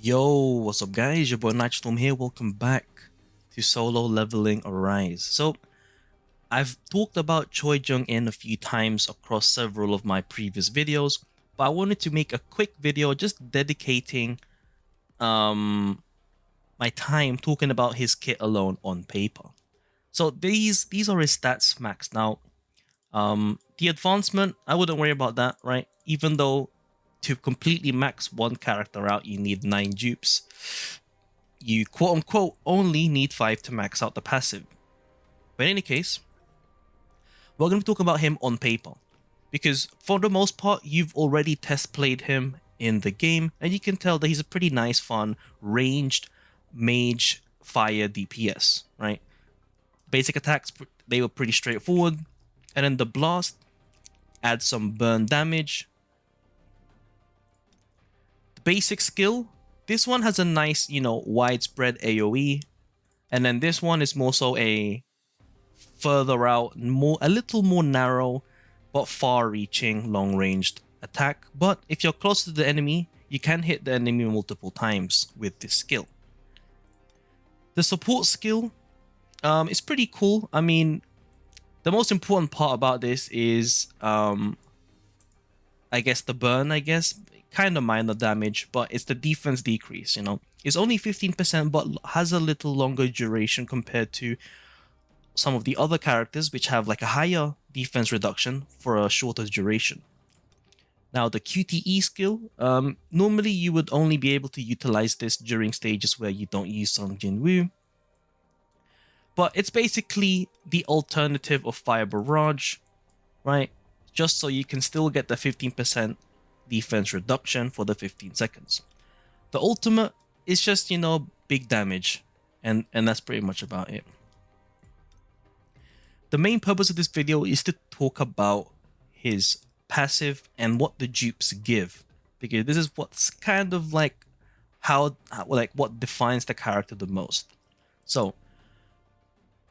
Yo, what's up guys? Your boy Nitrostorm here. Welcome back to Solo Leveling Arise. So, I've talked about Choi Jong In a few times across several of my previous videos, but I wanted to make a quick video just dedicating my time talking about his kit alone on paper. So these are his stats max. Now, the advancement, I wouldn't worry about that, right? Even though to completely max one character out, you need 9 dupes. You quote-unquote only need 5 to max out the passive. But in any case, we're going to talk about him on paper. Because for the most part, you've already test played him in the game, and you can tell that he's a pretty nice, fun, ranged mage fire DPS, right? Basic attacks, they were pretty straightforward. And then the blast adds some burn damage. The basic skill, this one has a nice, widespread AoE. And then this one is more so a further out, a little more narrow, but far-reaching, long-ranged attack. But if you're close to the enemy, you can hit the enemy multiple times with this skill. The support skill is pretty cool. I mean, the most important part about this is, I guess, the burn, kind of minor damage, but it's the defense decrease, It's only 15%, but has a little longer duration compared to some of the other characters, which have like a higher defense reduction for a shorter duration. Now, the QTE skill, normally you would only be able to utilize this during stages where you don't use Sung Jin Woo. But it's basically the alternative of Fire Barrage, right? Just so you can still get the 15% defense reduction for the 15 seconds. The ultimate is just, big damage, and that's pretty much about it. The main purpose of this video is to talk about his passive and what the dupes give, because this is what's kind of like what defines the character the most. So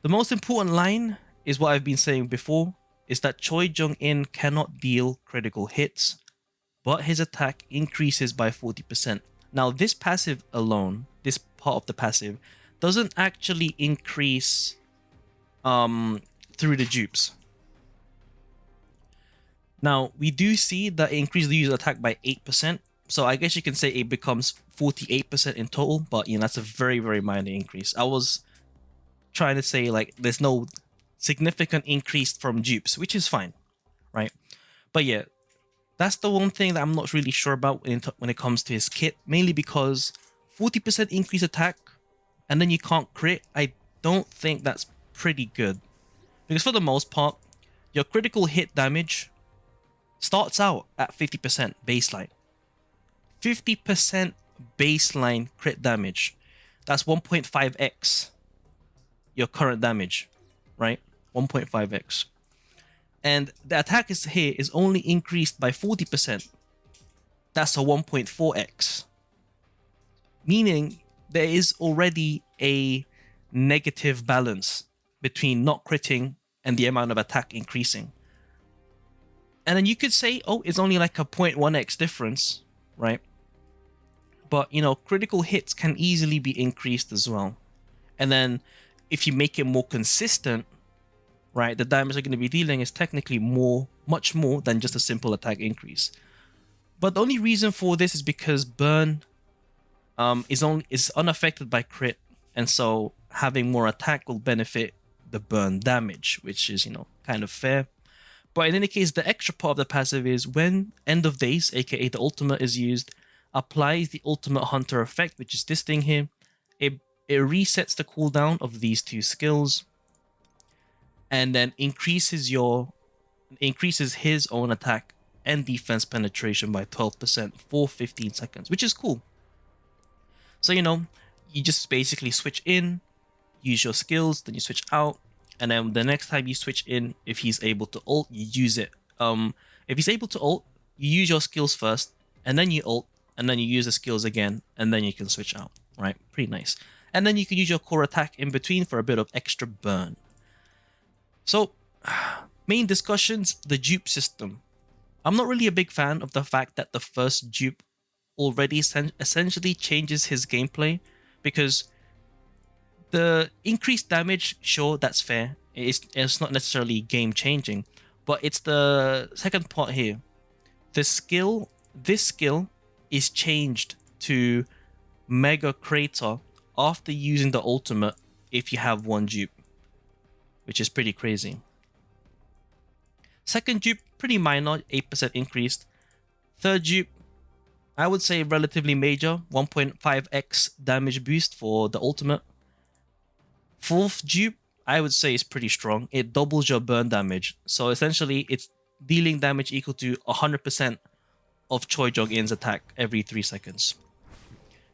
the most important line is what I've been saying before, is that Choi Jong In cannot deal critical hits, but his attack increases by 40%. Now, this passive alone, this part of the passive, doesn't actually increase through the dupes. Now, we do see that it increases the user attack by 8%, so I guess you can say it becomes 48% in total, but that's a very, very minor increase. I was trying to say, like, there's no significant increase from dupes, which is fine, right? But yeah, that's the one thing that I'm not really sure about when it comes to his kit, mainly because 40% increase attack and then you can't crit. I don't think that's pretty good, because for the most part, your critical hit damage starts out at 50% baseline. 50% baseline crit damage. That's 1.5x your current damage, right? 1.5x. And the attack here is only increased by 40%. That's a 1.4x. Meaning there is already a negative balance between not critting and the amount of attack increasing. And then you could say, oh, it's only like a 0.1x difference, right? But, critical hits can easily be increased as well. And then if you make it more consistent, right, the damage they're going to be dealing is technically much more than just a simple attack increase. But the only reason for this is because burn is unaffected by crit, and so having more attack will benefit the burn damage, which is, kind of fair. But in any case, the extra part of the passive is when End of Days, aka the ultimate, is used, applies the ultimate hunter effect, which is this thing here. It resets the cooldown of these two skills, and then increases his own attack and defense penetration by 12% for 15 seconds, which is cool. So, you just basically switch in, use your skills, then you switch out, and then the next time you switch in, if he's able to ult, you use it. If he's able to ult, you use your skills first, and then you ult, and then you use the skills again, and then you can switch out, right? Pretty nice. And then you can use your core attack in between for a bit of extra burn. So, main discussions, the dupe system. I'm not really a big fan of the fact that the first dupe already essentially changes his gameplay, because the increased damage, sure, that's fair. It's not necessarily game changing, but it's the second part here. This skill is changed to Mega Crater after using the ultimate if you have one dupe, which is pretty crazy. Second dupe, pretty minor, 8% increased. Third dupe, I would say relatively major, 1.5x damage boost for the ultimate. Fourth dupe, I would say is pretty strong. It doubles your burn damage. So essentially, it's dealing damage equal to 100% of Choi Jong In's attack every 3 seconds.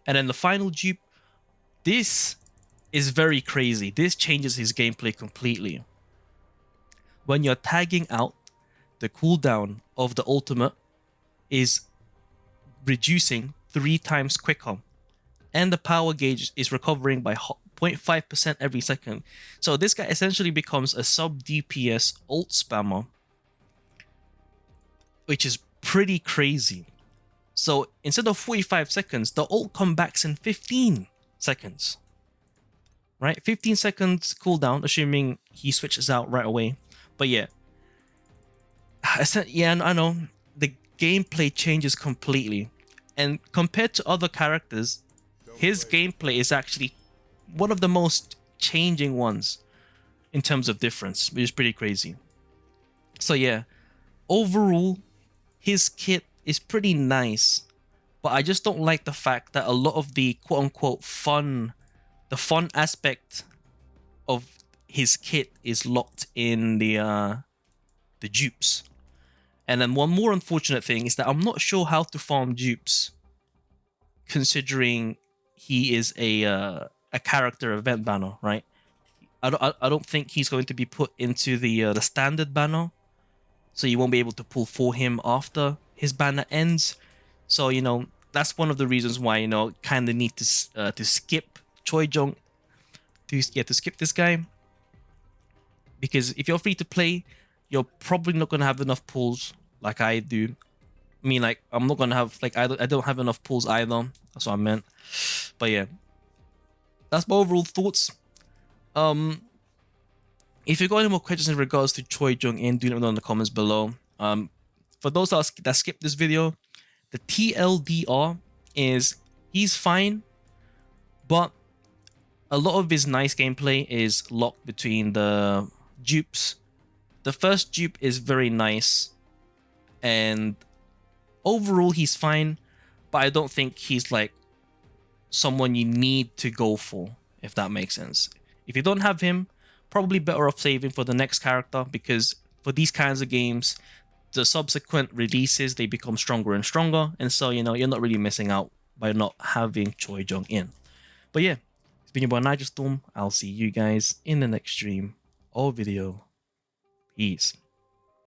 And then the final dupe, this is very crazy. This changes his gameplay completely. When you're tagging out, the cooldown of the ultimate is reducing 3 times quicker, and the power gauge is recovering by 0.5% every second. So this guy essentially becomes a sub DPS ult spammer, which is pretty crazy. So instead of 45 seconds, the ult comebacks in 15 seconds. Right? 15 seconds cooldown, assuming he switches out right away. But yeah. Yeah, I know. The gameplay changes completely. And compared to other characters, his gameplay is actually one of the most changing ones in terms of difference, which is pretty crazy. So yeah, overall, his kit is pretty nice, but I just don't like the fact that a lot of the quote-unquote fun aspect of his kit is locked in the dupes. And then one more unfortunate thing is that I'm not sure how to farm dupes, considering he is a character event banner, right? I don't think he's going to be put into the standard banner, so you won't be able to pull for him after his banner ends. So you know, that's one of the reasons why, you know, kind of need to skip Choi Jong, to skip this guy, because if you're free to play, you're probably not gonna have enough pulls like I do. I mean, like, I'm not gonna have, like, I don't have enough pulls either. That's what I meant. But yeah, that's my overall thoughts. If you got any more questions in regards to Choi Jong In, do let me know in the comments below. For those that skipped this video, the TLDR is he's fine, but a lot of his nice gameplay is locked between the dupes. The first dupe is very nice, and overall he's fine, but I don't think he's like someone you need to go for, if that makes sense. If you don't have him, probably better off saving for the next character, because for these kinds of games, the subsequent releases, they become stronger and stronger, and so, you know, you're not really missing out by not having Choi Jong In. But yeah, it's been your boy Nitrostorm. I'll see you guys in the next stream or video. Peace.